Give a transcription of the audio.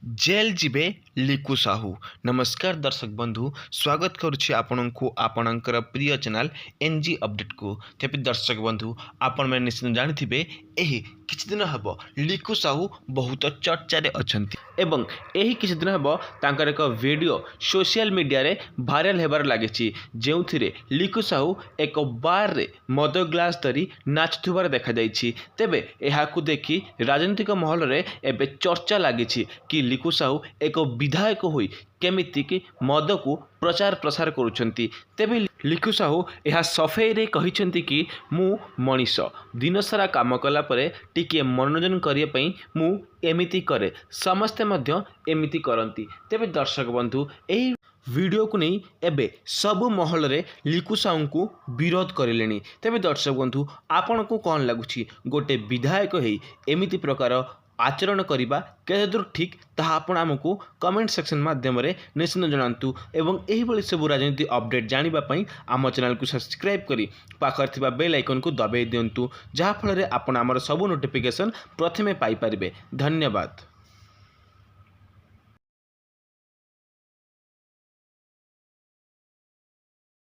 Jail जीवे लिकु साहू। नमस्कार दर्शक बंधु, स्वागत करुछि आपनकु आपणकर प्रिय चैनल एनजी अपडेट को। तेबे दर्शक बंधु, आपण में निश्चित जानिथिबे एही किछि दिन हबो लिकु साहू बहुत चर्चा रे अछंती एवं एही किछि दिन हबो तांकर एक वीडियो सोशल मीडिया रे वायरल हेबार लागिछि, जेउथिरे लिकु साहू एक बार रे मद ग्लास धरी नाचुथुबार देखा जाइछि। तेबे एहाकु देखि राजनीतिक महल रे एबे चर्चा लागिछि कि लिकु साहू एक विधायक होई केमिति कि मद को प्रचार प्रसार करुछंती। तेबे लिकु साहू यह सफेई रे कहिछंती कि मु मनीष दिन सारा काम कला परे टिके मनोरंजन करिया पई मु एमिति करे, समस्ते मध्य एमिति करंती। तेबे दर्शक बंधु, एही वीडियो को नहीं एबे सबु महल रे लिकु साहू को विरोध करिलेनी। तेबे दर्शक बंधु, आपन को कौन लागुछि गोटे विधायक हेई एमिति प्रकार आचरण करवा केते दूर ठीक ताहा आपण आमको कमेंट सेक्शन माध्यम रे निश्चित जणांतु एवं एही भली सब राजनीति अपडेट जानिबा पई आम चैनल को सब्सक्राइब करी पाखर थिबा बेल आइकन को दबाई दियंतु, जहा फल रे आपण हमर सब नोटिफिकेशन प्रथमे पाई परिबे। धन्यवाद।